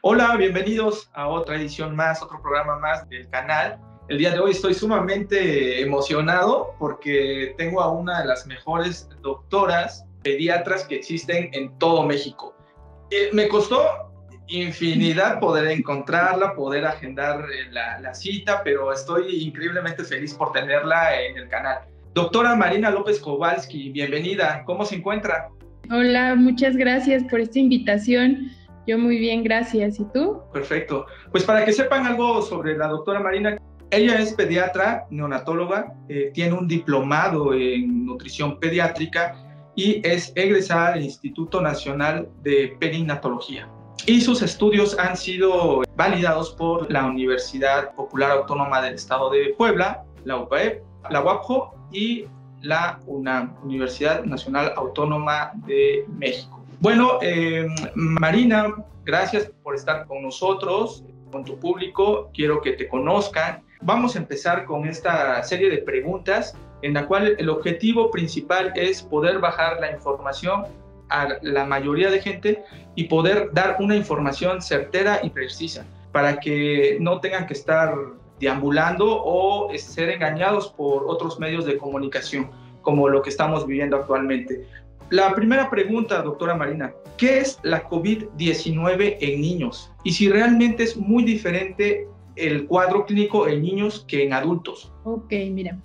Hola, bienvenidos a otra edición más, otro programa más del canal. El día de hoy estoy sumamente emocionado porque tengo a una de las mejores doctoras pediatras que existen en todo México. Me costó infinidad poder encontrarla, poder agendar la cita, pero estoy increíblemente feliz por tenerla en el canal. Doctora Marina López Kowalski, bienvenida. ¿Cómo se encuentra? Hola, muchas gracias por esta invitación. Yo muy bien, gracias. ¿Y tú? Perfecto. Pues para que sepan algo sobre la doctora Marina, ella es pediatra, neonatóloga, tiene un diplomado en nutrición pediátrica y es egresada del Instituto Nacional de Perinatología. Y sus estudios han sido validados por la Universidad Popular Autónoma del Estado de Puebla, la UPAEP, la UAPJO y la UNAM, Universidad Nacional Autónoma de México. Bueno, Marina, gracias por estar con nosotros, con tu público. Quiero que te conozcan. Vamos a empezar con esta serie de preguntas en la cual el objetivo principal es poder bajar la información a la mayoría de gente y poder dar una información certera y precisa para que no tengan que estar deambulando o ser engañados por otros medios de comunicación, como lo que estamos viviendo actualmente. La primera pregunta, doctora Marina, ¿qué es la COVID-19 en niños? Y si realmente es muy diferente el cuadro clínico en niños que en adultos. Ok, mira,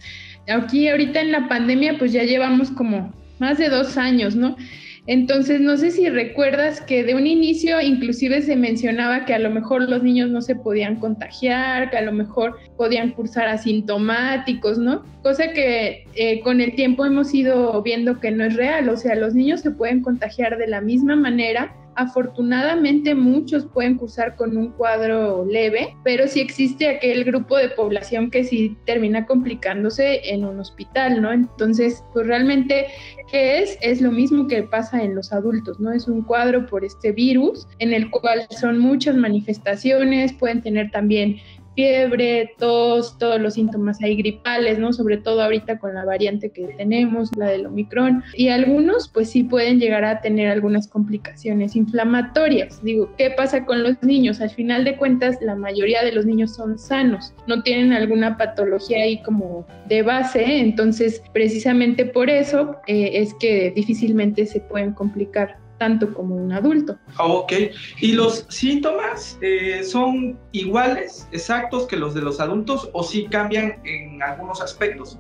aquí ahorita en la pandemia pues ya llevamos como más de 2 años, ¿no? Entonces, no sé si recuerdas que de un inicio inclusive se mencionaba que a lo mejor los niños no se podían contagiar, que a lo mejor podían cursar asintomáticos, ¿no? Cosa que con el tiempo hemos ido viendo que no es real, o sea, los niños se pueden contagiar de la misma manera. Afortunadamente muchos pueden cursar con un cuadro leve, pero sí existe aquel grupo de población que sí termina complicándose en un hospital, ¿no? Entonces, pues realmente, ¿qué es? Es lo mismo que pasa en los adultos, ¿no? Es un cuadro por este virus en el cual son muchas manifestaciones, pueden tener también fiebre, tos, todos los síntomas ahí gripales, ¿no? Sobre todo ahorita con la variante que tenemos, la del Omicron, y algunos pues sí pueden llegar a tener algunas complicaciones inflamatorias. Digo, ¿qué pasa con los niños? Al final de cuentas, la mayoría de los niños son sanos, no tienen alguna patología ahí como de base, entonces precisamente por eso es que difícilmente se pueden complicar tanto como un adulto. Ok, ¿y los síntomas son iguales, exactos que los de los adultos o sí cambian en algunos aspectos?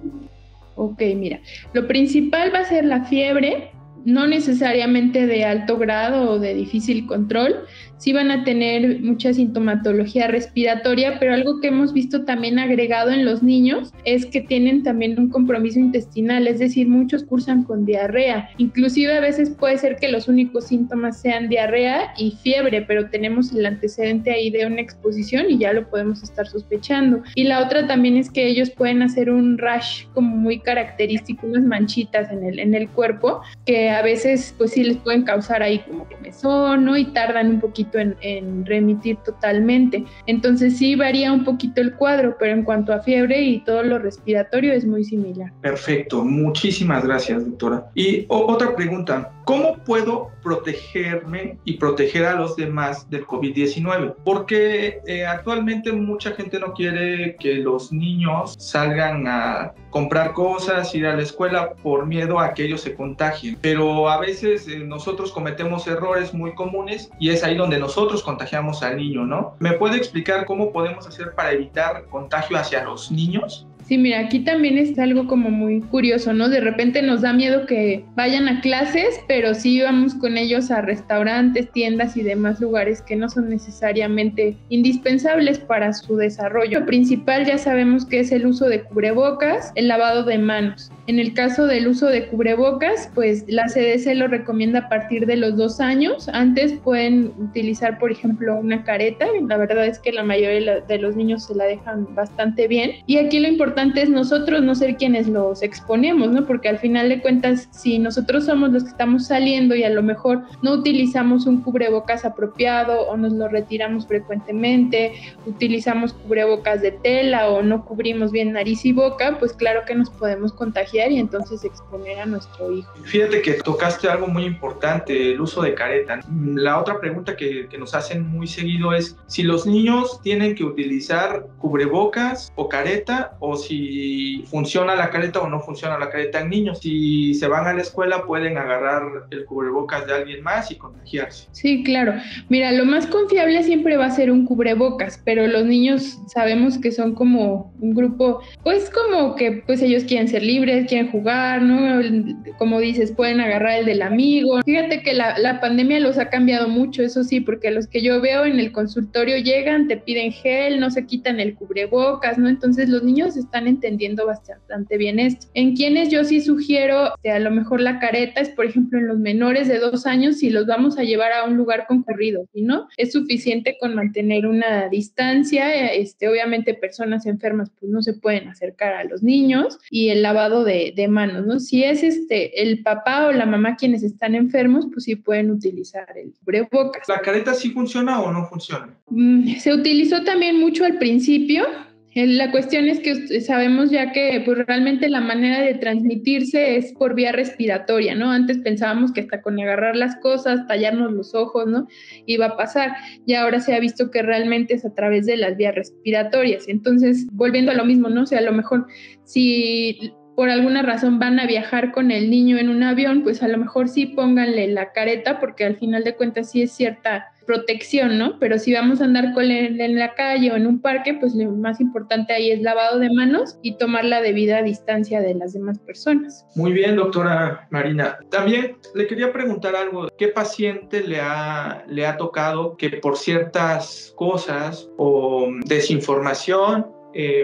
Ok, mira, lo principal va a ser la fiebre, no necesariamente de alto grado o de difícil control, sí van a tener mucha sintomatología respiratoria, pero algo que hemos visto también agregado en los niños es que tienen también un compromiso intestinal, es decir, muchos cursan con diarrea, inclusive a veces puede ser que los únicos síntomas sean diarrea y fiebre, pero tenemos el antecedente ahí de una exposición y ya lo podemos estar sospechando. Y la otra también es que ellos pueden hacer un rash como muy característico, unas manchitas en el cuerpo, que a veces pues sí les pueden causar ahí como comezón, ¿no? Y tardan un poquito en remitir totalmente. Entonces sí varía un poquito el cuadro, pero en cuanto a fiebre y todo lo respiratorio es muy similar. Perfecto, muchísimas gracias, doctora. Y otra pregunta, ¿cómo puedo protegerme y proteger a los demás del COVID-19? Porque actualmente mucha gente no quiere que los niños salgan a comprar cosas, ir a la escuela por miedo a que ellos se contagien. Pero a veces nosotros cometemos errores muy comunes y es ahí donde nosotros contagiamos al niño, ¿no? ¿Me puede explicar cómo podemos hacer para evitar contagio hacia los niños? Sí, mira, aquí también es algo como muy curioso, ¿no? De repente nos da miedo que vayan a clases, pero sí vamos con ellos a restaurantes, tiendas y demás lugares que no son necesariamente indispensables para su desarrollo. Lo principal ya sabemos que es el uso de cubrebocas, el lavado de manos. En el caso del uso de cubrebocas, pues la CDC lo recomienda a partir de los 2 años. Antes pueden utilizar, por ejemplo, una careta. La verdad es que la mayoría de los niños se la dejan bastante bien. Y aquí lo importante es nosotros no ser quienes los exponemos, ¿no? Porque al final de cuentas, si nosotros somos los que estamos saliendo y a lo mejor no utilizamos un cubrebocas apropiado o nos lo retiramos frecuentemente, utilizamos cubrebocas de tela o no cubrimos bien nariz y boca, pues claro que nos podemos contagiar contagiar y entonces exponer a nuestro hijo. Fíjate que tocaste algo muy importante, el uso de careta. La otra pregunta que nos hacen muy seguido es si los niños tienen que utilizar cubrebocas o careta, o si funciona la careta o no funciona la careta en niños. Si se van a la escuela pueden agarrar el cubrebocas de alguien más y contagiarse. Sí, claro. Mira, lo más confiable siempre va a ser un cubrebocas, pero los niños sabemos que son como un grupo, pues como que pues ellos quieren ser libres, quieren jugar, ¿no? Como dices, pueden agarrar el del amigo. Fíjate que la pandemia los ha cambiado mucho, eso sí, porque los que yo veo en el consultorio llegan, te piden gel, no se quitan el cubrebocas, ¿no? Entonces los niños están entendiendo bastante bien esto. En quienes yo sí sugiero, a lo mejor la careta es, por ejemplo, en los menores de 2 años, si los vamos a llevar a un lugar concurrido, ¿sí, no? Es suficiente con mantener una distancia, obviamente personas enfermas pues no se pueden acercar a los niños, y el lavado de manos, ¿no? Si es el papá o la mamá quienes están enfermos, pues sí pueden utilizar el cubrebocas. ¿La careta sí funciona o no funciona? Se utilizó también mucho al principio. La cuestión es que sabemos ya que pues realmente la manera de transmitirse es por vía respiratoria, ¿no? Antes pensábamos que hasta con agarrar las cosas, tallarnos los ojos, ¿no? Iba a pasar, y ahora se ha visto que realmente es a través de las vías respiratorias. Entonces, volviendo a lo mismo, ¿no? O sea, a lo mejor si por alguna razón van a viajar con el niño en un avión, pues a lo mejor sí pónganle la careta, porque al final de cuentas sí es cierta protección, ¿no? Pero si vamos a andar con él en la calle o en un parque, pues lo más importante ahí es lavado de manos y tomar la debida distancia de las demás personas. Muy bien, doctora Marina. También le quería preguntar algo. ¿Qué paciente le ha tocado que por ciertas cosas o desinformación,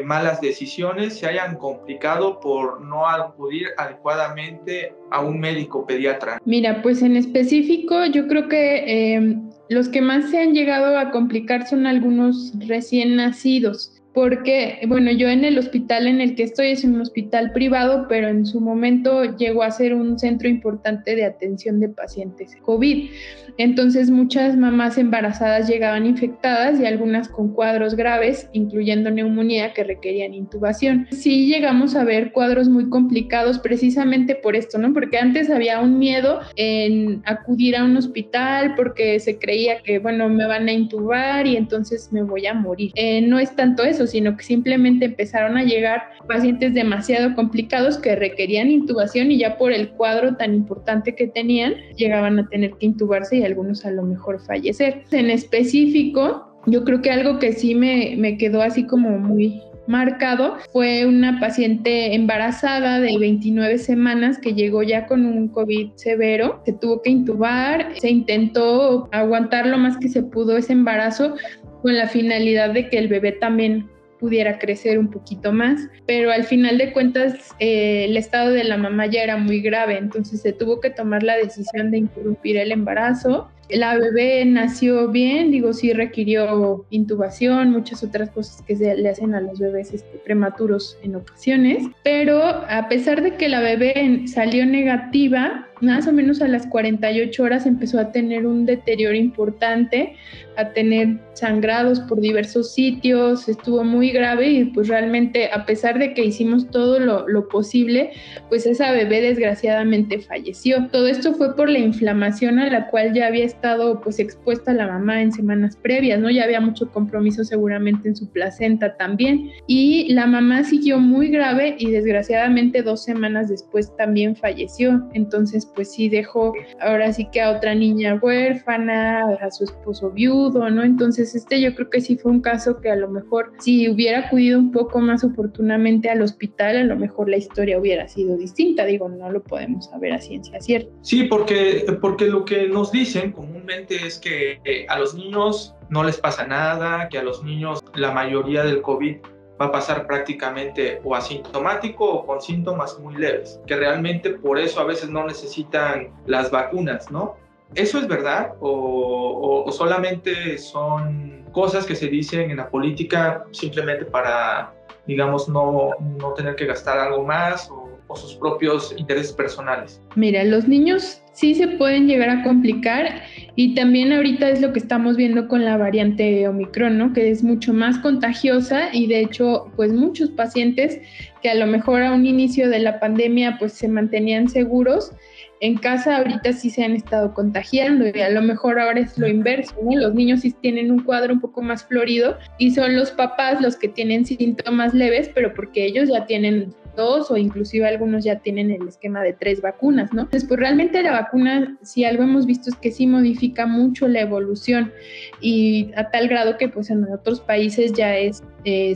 malas decisiones, se hayan complicado por no acudir adecuadamente a un médico pediatra? Mira, pues en específico yo creo que los que más se han llegado a complicar son algunos recién nacidos, porque, bueno, yo en el hospital en el que estoy es un hospital privado, pero en su momento llegó a ser un centro importante de atención de pacientes COVID. Entonces muchas mamás embarazadas llegaban infectadas y algunas con cuadros graves, incluyendo neumonía, que requerían intubación. Sí llegamos a ver cuadros muy complicados precisamente por esto, ¿no? Porque antes había un miedo en acudir a un hospital porque se creía que, bueno, me van a intubar y entonces me voy a morir. No es tanto eso, sino que simplemente empezaron a llegar pacientes demasiado complicados que requerían intubación, y ya por el cuadro tan importante que tenían, llegaban a tener que intubarse y algunos a lo mejor fallecer. En específico, yo creo que algo que sí me quedó así como muy marcado fue una paciente embarazada de 29 semanas que llegó ya con un COVID severo, se tuvo que intubar, se intentó aguantar lo más que se pudo ese embarazo con la finalidad de que el bebé también pudiera crecer un poquito más, pero al final de cuentas el estado de la mamá ya era muy grave, entonces se tuvo que tomar la decisión de interrumpir el embarazo. La bebé nació bien, sí requirió intubación, muchas otras cosas que se le hacen a los bebés prematuros en ocasiones, pero a pesar de que la bebé salió negativa, más o menos a las 48 horas empezó a tener un deterioro importante, a tener sangrados por diversos sitios, estuvo muy grave, y pues realmente a pesar de que hicimos todo lo posible, pues esa bebé desgraciadamente falleció. Todo esto fue por la inflamación a la cual ya había estado pues expuesta la mamá en semanas previas, ¿no? Ya había mucho compromiso seguramente en su placenta también, y la mamá siguió muy grave y desgraciadamente 2 semanas después también falleció. Entonces pues sí dejó ahora sí que a otra niña huérfana, a su esposo viudo, ¿no? Entonces yo creo que sí fue un caso que a lo mejor si hubiera acudido un poco más oportunamente al hospital, a lo mejor la historia hubiera sido distinta. No lo podemos saber a ciencia cierta. Sí, porque lo que nos dicen comúnmente es que a los niños no les pasa nada, que a los niños la mayoría del COVID va a pasar prácticamente o asintomático o con síntomas muy leves, que realmente por eso a veces no necesitan las vacunas, ¿no? ¿Eso es verdad o solamente son cosas que se dicen en la política simplemente para, digamos, no tener que gastar algo más? o sus propios intereses personales? Mira, los niños sí se pueden llegar a complicar y también ahorita es lo que estamos viendo con la variante Omicron, ¿no? Que es mucho más contagiosa y de hecho, pues muchos pacientes que a lo mejor a un inicio de la pandemia pues se mantenían seguros, en casa ahorita sí se han estado contagiando y a lo mejor ahora es lo inverso, ¿no? Los niños sí tienen un cuadro un poco más florido y son los papás los que tienen síntomas leves, pero porque ellos ya tienen 2 o inclusive algunos ya tienen el esquema de 3 vacunas, ¿no? Entonces, pues realmente la vacuna, si algo hemos visto es que sí modifica mucho la evolución y a tal grado que pues en otros países ya es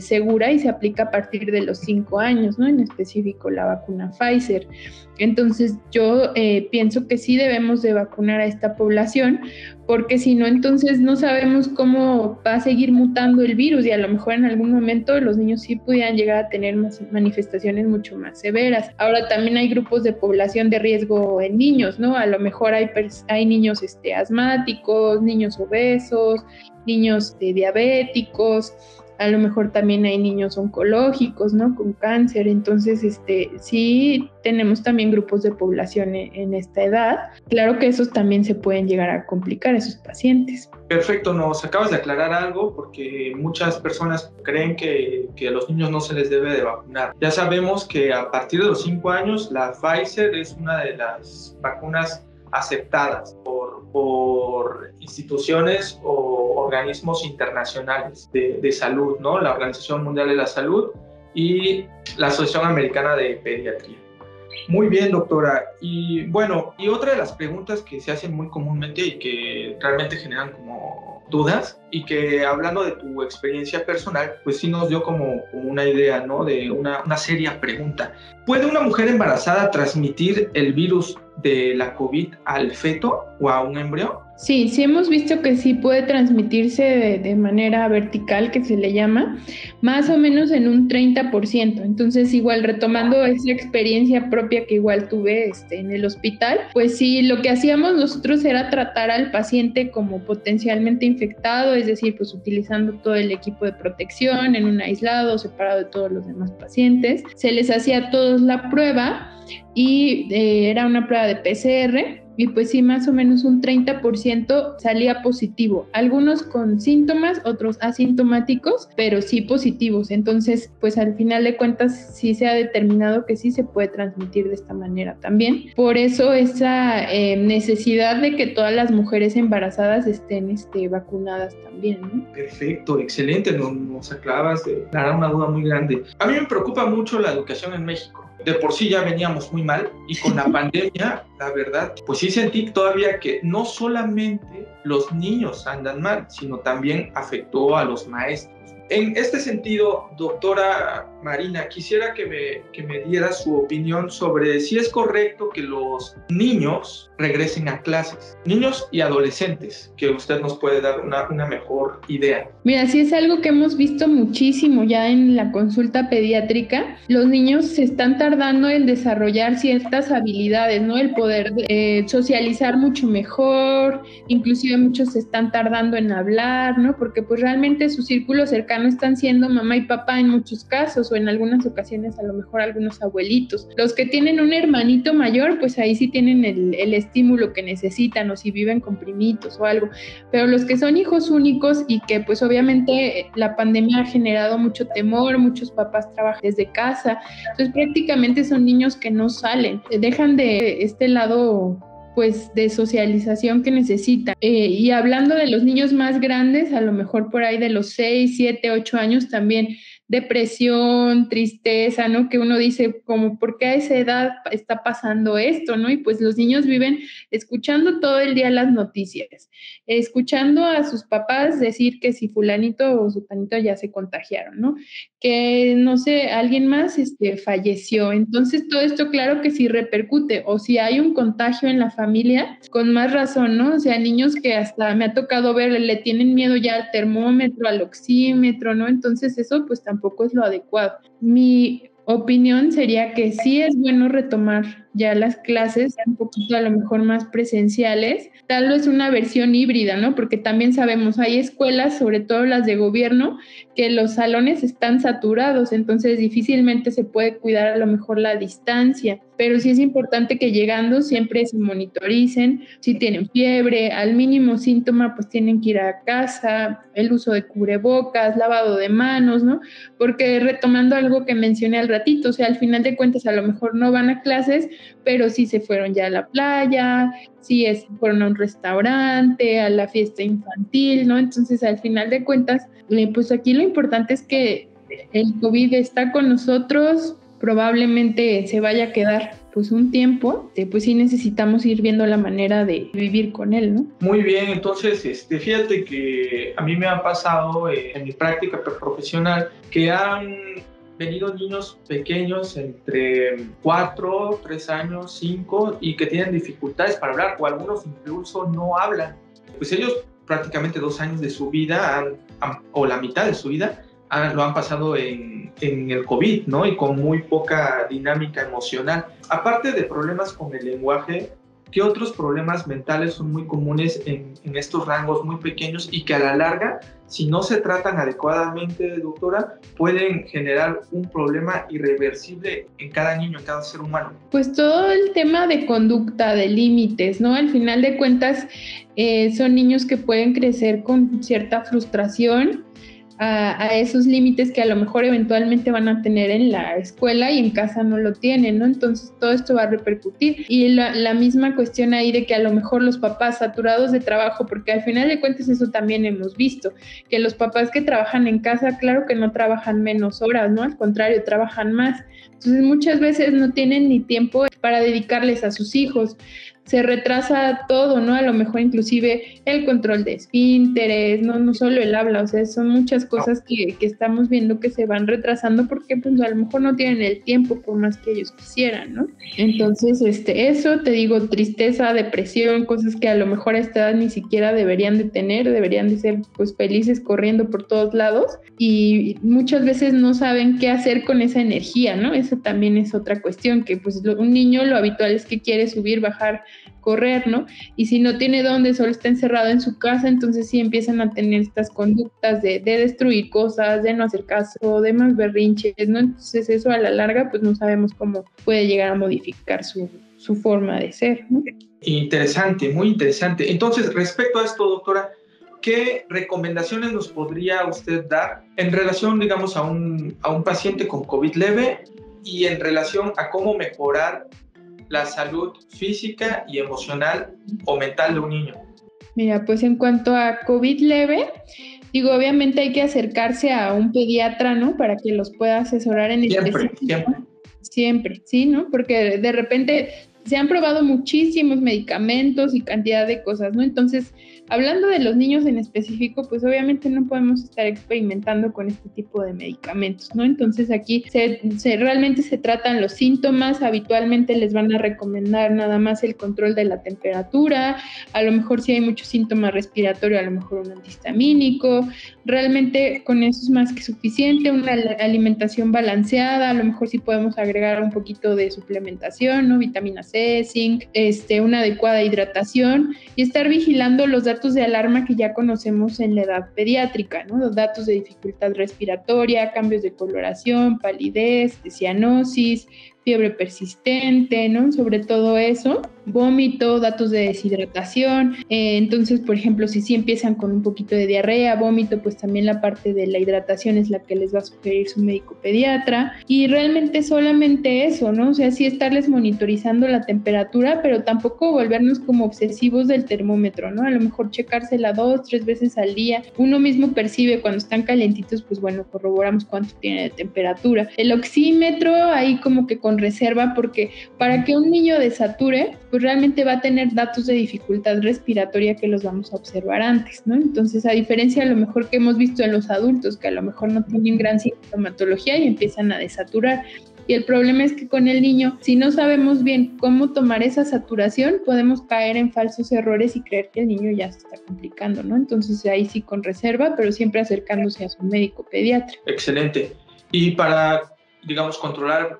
segura y se aplica a partir de los 5 años, ¿no? En específico la vacuna Pfizer. Entonces yo pienso que sí debemos de vacunar a esta población porque si no, entonces no sabemos cómo va a seguir mutando el virus y a lo mejor en algún momento los niños sí pudieran llegar a tener manifestaciones mucho más severas. Ahora también hay grupos de población de riesgo en niños, ¿no? A lo mejor hay niños asmáticos, niños obesos, niños diabéticos, a lo mejor también hay niños oncológicos, ¿no? Con cáncer, entonces sí tenemos también grupos de población en esta edad. Claro que esos también se pueden llegar a complicar, esos pacientes. Perfecto, nos acabas de aclarar algo porque muchas personas creen que a los niños no se les debe de vacunar. Ya sabemos que a partir de los 5 años la Pfizer es una de las vacunas aceptadas por instituciones o organismos internacionales de salud, ¿no? La Organización Mundial de la Salud y la Asociación Americana de Pediatría. Muy bien, doctora. Y bueno, y otra de las preguntas que se hacen muy comúnmente y que realmente generan como dudas y que hablando de tu experiencia personal, pues sí nos dio como una idea, ¿no? De una seria pregunta. ¿Puede una mujer embarazada transmitir el virus de la COVID al feto o a un embrión? Sí, sí hemos visto que sí puede transmitirse de manera vertical, que se le llama, más o menos en un 30%. Entonces, igual retomando esa experiencia propia que igual tuve en el hospital, pues sí, lo que hacíamos nosotros era tratar al paciente como potencialmente infectado, es decir, pues utilizando todo el equipo de protección en un aislado, separado de todos los demás pacientes. Se les hacía a todos la prueba y era una prueba de PCR. Y pues sí, más o menos un 30% salía positivo. Algunos con síntomas, otros asintomáticos, pero sí positivos. Entonces, pues al final de cuentas sí se ha determinado que sí se puede transmitir de esta manera también. Por eso esa necesidad de que todas las mujeres embarazadas estén vacunadas también, ¿no? Perfecto, excelente. Nos acabas de aclarar una duda muy grande. A mí me preocupa mucho la educación en México. De por sí ya veníamos muy mal y con la pandemia, la verdad, pues sí sentí todavía que no solamente los niños andan mal, sino también afectó a los maestros. En este sentido, doctora Marina, quisiera que me diera su opinión sobre si es correcto que los niños regresen a clases, niños y adolescentes, que usted nos puede dar una mejor idea. Mira, sí es algo que hemos visto muchísimo ya en la consulta pediátrica. Los niños se están tardando en desarrollar ciertas habilidades, ¿no? El poder socializar mucho mejor, inclusive muchos se están tardando en hablar, ¿no? Porque pues realmente su círculo cercano están siendo mamá y papá en muchos casos o en algunas ocasiones a lo mejor algunos abuelitos. Los que tienen un hermanito mayor, pues ahí sí tienen el estímulo que necesitan o si viven con primitos o algo. Pero los que son hijos únicos y que pues obviamente la pandemia ha generado mucho temor, muchos papás trabajan desde casa, entonces prácticamente son niños que no salen, dejan de este lado pues de socialización que necesitan. Y hablando de los niños más grandes, a lo mejor por ahí de los 6, 7, 8 años también depresión, tristeza, ¿no? Que uno dice como, ¿por qué a esa edad está pasando esto, no? Y pues los niños viven escuchando todo el día las noticias, escuchando a sus papás decir que si fulanito o sutanito ya se contagiaron, ¿no? Que, no sé, alguien más falleció. Entonces, todo esto claro que sí repercute, o si hay un contagio en la familia, con más razón, ¿no? O sea, niños que hasta me ha tocado ver, le tienen miedo ya al termómetro, al oxímetro, ¿no? Entonces, eso pues tampoco es lo adecuado. Mi opinión sería que sí es bueno retomar ya las clases sean un poquito a lo mejor más presenciales, tal vez una versión híbrida, ¿no? Porque también sabemos, hay escuelas, sobre todo las de gobierno, que los salones están saturados, entonces difícilmente se puede cuidar a lo mejor la distancia, pero sí es importante que llegando siempre se monitoricen, si tienen fiebre, al mínimo síntoma pues tienen que ir a casa, el uso de cubrebocas, lavado de manos, ¿no? Porque retomando algo que mencioné al ratito, o sea, al final de cuentas a lo mejor no van a clases, pero sí se fueron ya a la playa, sí fueron a un restaurante, a la fiesta infantil, ¿no? Entonces al final de cuentas, pues aquí lo importante es que el COVID está con nosotros, probablemente se vaya a quedar pues un tiempo, pues sí necesitamos ir viendo la manera de vivir con él, ¿no? Muy bien, entonces fíjate que a mí me ha pasado en mi práctica profesional que han venido niños pequeños entre 4, 3 años, 5 y que tienen dificultades para hablar o algunos incluso no hablan. Pues ellos prácticamente 2 años de su vida o la mitad de su vida lo han pasado en el COVID, ¿no? Y con muy poca dinámica emocional. Aparte de problemas con el lenguaje, ¿qué otros problemas mentales son muy comunes en estos rangos muy pequeños y que a la larga, si no se tratan adecuadamente, doctora, pueden generar un problema irreversible en cada niño, en cada ser humano? Pues todo el tema de conducta, de límites, ¿no? Al final de cuentas, son niños que pueden crecer con cierta frustración a esos límites que a lo mejor eventualmente van a tener en la escuela y en casa no lo tienen, ¿no? Entonces todo esto va a repercutir. Y la misma cuestión ahí de que a lo mejor los papás saturados de trabajo, porque al final de cuentas eso también hemos visto, que los papás que trabajan en casa, claro que no trabajan menos horas, ¿no? Al contrario, trabajan más. Entonces muchas veces no tienen ni tiempo para dedicarles a sus hijos. Se retrasa todo, ¿no? A lo mejor inclusive el control de esfínteres, no solo el habla, o sea, son muchas cosas que estamos viendo que se van retrasando porque pues a lo mejor no tienen el tiempo por más que ellos quisieran, ¿no? Entonces, eso, te digo, tristeza, depresión, cosas que a lo mejor a esta edad ni siquiera deberían de tener, deberían de ser pues felices corriendo por todos lados y muchas veces no saben qué hacer con esa energía, ¿no? Eso también es otra cuestión, que pues un niño lo habitual es que quiere subir, bajar, correr, ¿no? Y si no tiene dónde, solo está encerrado en su casa, entonces sí empiezan a tener estas conductas de destruir cosas, de no hacer caso, de más berrinches, ¿no? Entonces eso a la larga, pues no sabemos cómo puede llegar a modificar su forma de ser, ¿no? Interesante, muy interesante. Entonces, respecto a esto, doctora, ¿qué recomendaciones nos podría usted dar en relación, digamos, a un paciente con COVID leve y en relación a cómo mejorar la salud física y emocional o mental de un niño? Mira, pues en cuanto a COVID leve, digo, obviamente hay que acercarse a un pediatra, ¿no? Para que los pueda asesorar en específico. Siempre, sí, ¿no? Porque de repente se han probado muchísimos medicamentos y cantidad de cosas, ¿no? Entonces, hablando de los niños en específico, pues obviamente no podemos estar experimentando con este tipo de medicamentos, ¿no? Entonces aquí realmente se tratan los síntomas, habitualmente les van a recomendar nada más el control de la temperatura, a lo mejor si hay mucho síntoma respiratorio, a lo mejor un antihistamínico, realmente con eso es más que suficiente, una alimentación balanceada, a lo mejor sí podemos agregar un poquito de suplementación, ¿no? Vitamina C, zinc, una adecuada hidratación y estar vigilando los datos de alarma que ya conocemos en la edad pediátrica, ¿no? Los datos de dificultad respiratoria, cambios de coloración, palidez, de cianosis, fiebre persistente, ¿no? Sobre todo eso, vómito, datos de deshidratación. Entonces, por ejemplo, si sí empiezan con un poquito de diarrea, vómito, pues también la parte de la hidratación es la que les va a sugerir su médico pediatra. Y realmente solamente eso, ¿no? O sea, sí estarles monitorizando la temperatura, pero tampoco volvernos como obsesivos del termómetro, ¿no? A lo mejor checársela 2, 3 veces al día. Uno mismo percibe cuando están calientitos, pues bueno, corroboramos cuánto tiene de temperatura. El oxímetro, ahí como que con reserva, porque para que un niño desature, pues realmente va a tener datos de dificultad respiratoria que los vamos a observar antes, ¿no? Entonces, a diferencia a lo mejor que hemos visto en los adultos, que a lo mejor no tienen gran sintomatología y empiezan a desaturar. Y el problema es que con el niño, si no sabemos bien cómo tomar esa saturación, podemos caer en falsos errores y creer que el niño ya se está complicando, ¿no? Entonces, ahí sí con reserva, pero siempre acercándose a su médico pediatra. Excelente. Y para digamos, controlar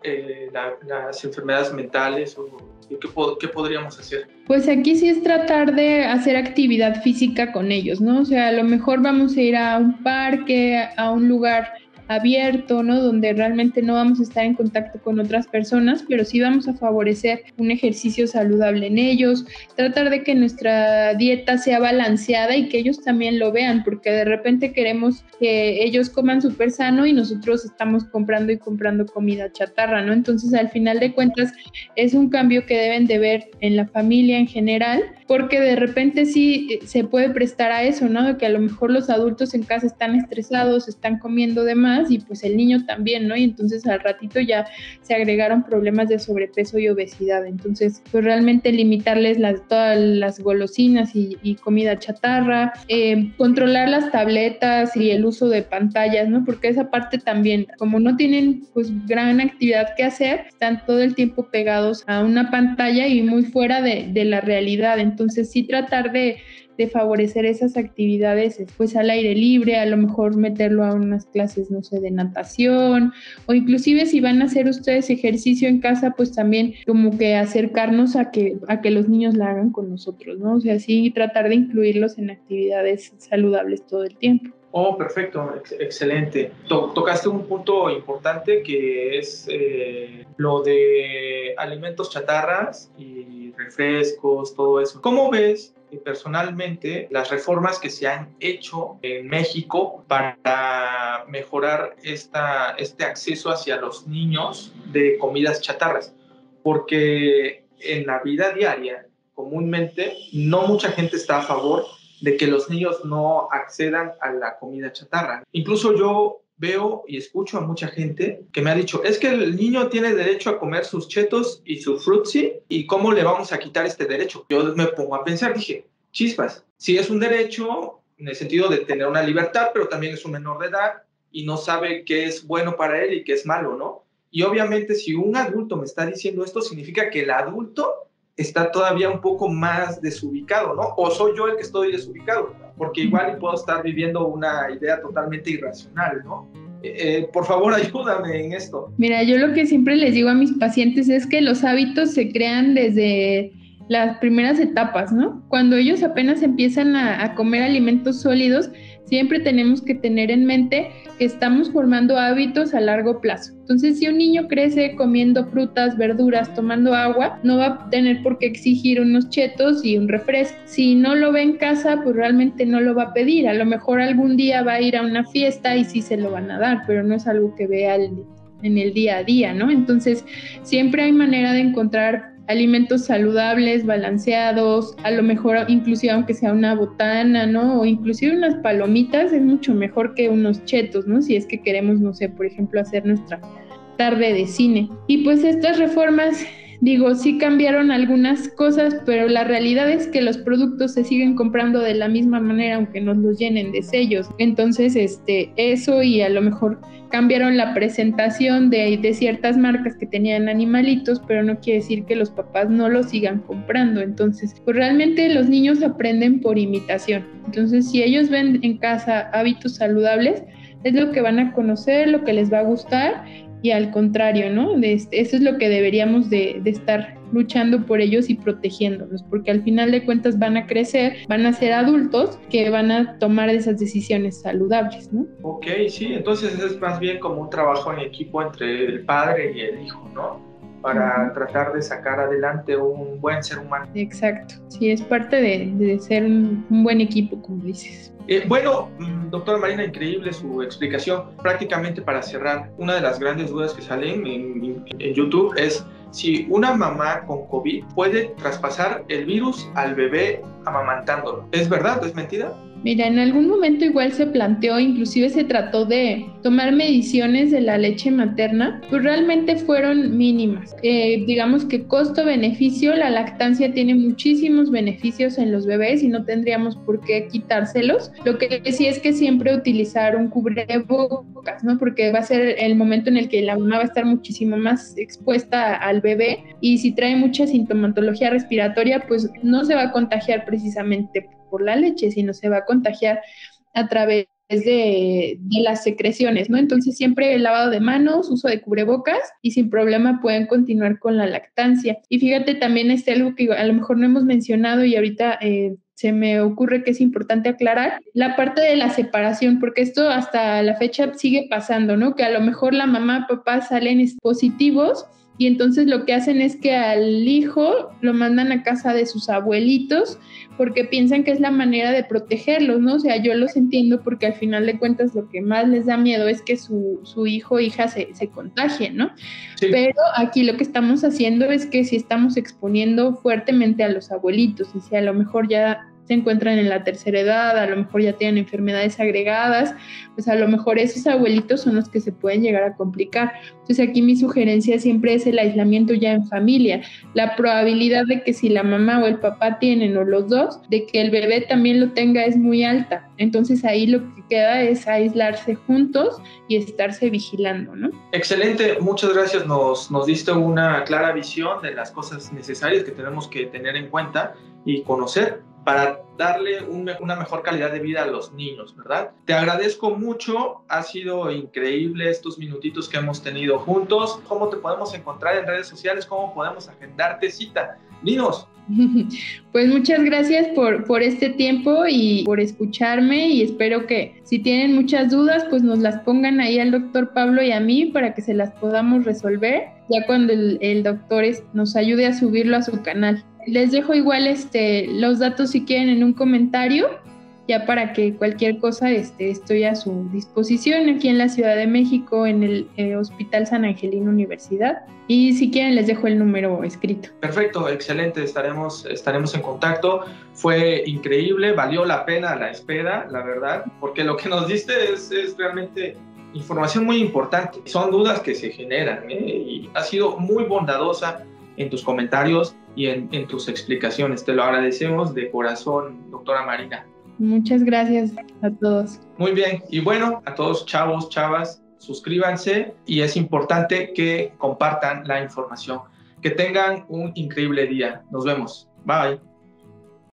las enfermedades mentales? ¿O qué podríamos hacer? Pues aquí sí es tratar de hacer actividad física con ellos, ¿no? O sea, a lo mejor vamos a ir a un parque, a un lugar abierto, ¿no? Donde realmente no vamos a estar en contacto con otras personas, pero sí vamos a favorecer un ejercicio saludable en ellos, tratar de que nuestra dieta sea balanceada y que ellos también lo vean, porque de repente queremos que ellos coman súper sano y nosotros estamos comprando y comprando comida chatarra, ¿no? Entonces, al final de cuentas, es un cambio que deben de ver en la familia en general, porque de repente sí se puede prestar a eso, ¿no? De que a lo mejor los adultos en casa están estresados, están comiendo de más y pues el niño también, ¿no? Y entonces al ratito ya se agregaron problemas de sobrepeso y obesidad. Entonces, pues realmente limitarles todas las golosinas y comida chatarra, controlar las tabletas y el uso de pantallas, ¿no? Porque esa parte también, como no tienen pues gran actividad que hacer, están todo el tiempo pegados a una pantalla y muy fuera de la realidad. Entonces, sí tratar de favorecer esas actividades pues al aire libre, a lo mejor meterlo a unas clases, no sé, de natación, o inclusive si van a hacer ustedes ejercicio en casa, pues también como que acercarnos a que los niños la hagan con nosotros, ¿no? O sea, sí tratar de incluirlos en actividades saludables todo el tiempo. Oh, perfecto, excelente. Tocaste un punto importante que es lo de alimentos chatarras y refrescos, todo eso. ¿Cómo ves personalmente las reformas que se han hecho en México para mejorar este acceso hacia los niños de comidas chatarras? Porque en la vida diaria, comúnmente, no mucha gente está a favor de que los niños no accedan a la comida chatarra. Incluso yo veo y escucho a mucha gente que me ha dicho, es que el niño tiene derecho a comer sus chetos y su frutzi, ¿y cómo le vamos a quitar este derecho? Yo me pongo a pensar, dije, chispas, sí es un derecho en el sentido de tener una libertad, pero también es un menor de edad y no sabe qué es bueno para él y qué es malo, ¿no? Y obviamente si un adulto me está diciendo esto, significa que el adulto está todavía un poco más desubicado, ¿no? O soy yo el que estoy desubicado, porque igual puedo estar viviendo una idea totalmente irracional, ¿no? Por favor, ayúdame en esto. Mira, yo lo que siempre les digo a mis pacientes es que los hábitos se crean desde las primeras etapas, ¿no? Cuando ellos apenas empiezan a comer alimentos sólidos, siempre tenemos que tener en mente que estamos formando hábitos a largo plazo. Entonces, si un niño crece comiendo frutas, verduras, tomando agua, no va a tener por qué exigir unos chetos y un refresco. Si no lo ve en casa, pues realmente no lo va a pedir. A lo mejor algún día va a ir a una fiesta y sí se lo van a dar, pero no es algo que vea en el día a día, ¿no? Entonces, siempre hay manera de encontrar alimentos saludables, balanceados, a lo mejor inclusive aunque sea una botana, ¿no? O inclusive unas palomitas es mucho mejor que unos chetos, ¿no? Si es que queremos, no sé, por ejemplo, hacer nuestra tarde de cine. Y pues estas reformas, digo, sí cambiaron algunas cosas, pero la realidad es que los productos se siguen comprando de la misma manera, aunque nos los llenen de sellos. Entonces, eso y a lo mejor cambiaron la presentación de ciertas marcas que tenían animalitos, pero no quiere decir que los papás no los sigan comprando. Entonces, pues realmente los niños aprenden por imitación. Entonces, si ellos ven en casa hábitos saludables, es lo que van a conocer, lo que les va a gustar, y al contrario, ¿no? Eso es lo que deberíamos de estar luchando por ellos y protegiéndolos, porque al final de cuentas van a crecer, van a ser adultos que van a tomar esas decisiones saludables, ¿no? Ok, sí, entonces es más bien como un trabajo en equipo entre el padre y el hijo, ¿no? Para tratar de sacar adelante un buen ser humano. Exacto, sí, es parte de ser un buen equipo, como dices. Bueno, doctora Marina, increíble su explicación. Prácticamente para cerrar, una de las grandes dudas que salen en YouTube es si una mamá con COVID puede traspasar el virus al bebé amamantándolo. ¿Es verdad o es mentira? Mira, en algún momento igual se planteó, inclusive se trató de tomar mediciones de la leche materna, pues realmente fueron mínimas. Digamos que costo-beneficio, la lactancia tiene muchísimos beneficios en los bebés y no tendríamos por qué quitárselos. Lo que sí es que siempre utilizar un cubrebocas, ¿no? Porque va a ser el momento en el que la mamá va a estar muchísimo más expuesta al bebé y si trae mucha sintomatología respiratoria, pues no se va a contagiar precisamente por la leche, sino se va a contagiar a través de las secreciones, ¿no? Entonces siempre el lavado de manos, uso de cubrebocas y sin problema pueden continuar con la lactancia. Y fíjate también algo que a lo mejor no hemos mencionado y ahorita se me ocurre que es importante aclarar, la parte de la separación, porque esto hasta la fecha sigue pasando, ¿no? Que a lo mejor la mamá, papá salen positivos y entonces lo que hacen es que al hijo lo mandan a casa de sus abuelitos porque piensan que es la manera de protegerlos, ¿no? O sea, yo los entiendo porque al final de cuentas lo que más les da miedo es que su hijo o hija se contagie, ¿no? Sí. Pero aquí lo que estamos haciendo es que si estamos exponiendo fuertemente a los abuelitos y si a lo mejor ya se encuentran en la tercera edad, a lo mejor ya tienen enfermedades agregadas, pues a lo mejor esos abuelitos son los que se pueden llegar a complicar. Entonces aquí mi sugerencia siempre es el aislamiento ya en familia. La probabilidad de que si la mamá o el papá tienen o los dos, de que el bebé también lo tenga es muy alta. Entonces ahí lo que queda es aislarse juntos y estarse vigilando, ¿no? Excelente, muchas gracias. Nos diste una clara visión de las cosas necesarias que tenemos que tener en cuenta y conocer para darle una mejor calidad de vida a los niños, ¿verdad? Te agradezco mucho, ha sido increíble estos minutitos que hemos tenido juntos. ¿Cómo te podemos encontrar en redes sociales? ¿Cómo podemos agendarte cita? Dinos. Pues muchas gracias por este tiempo y por escucharme y espero que si tienen muchas dudas pues nos las pongan ahí al doctor Pablo y a mí para que se las podamos resolver ya cuando el doctor nos ayude a subirlo a su canal. Les dejo igual los datos si quieren en un comentario, ya para que cualquier cosa estoy a su disposición aquí en la Ciudad de México, en el Hospital San Angelino Universidad. Y si quieren les dejo el número escrito. Perfecto, excelente, estaremos en contacto. Fue increíble, valió la pena la espera, la verdad, porque lo que nos diste es realmente información muy importante. Son dudas que se generan, y ha sido muy bondadosa en tus comentarios y en tus explicaciones. Te lo agradecemos de corazón, doctora Marina. Muchas gracias a todos. Muy bien, y bueno, a todos chavos, chavas, suscríbanse y es importante que compartan la información. Que tengan un increíble día. Nos vemos. Bye.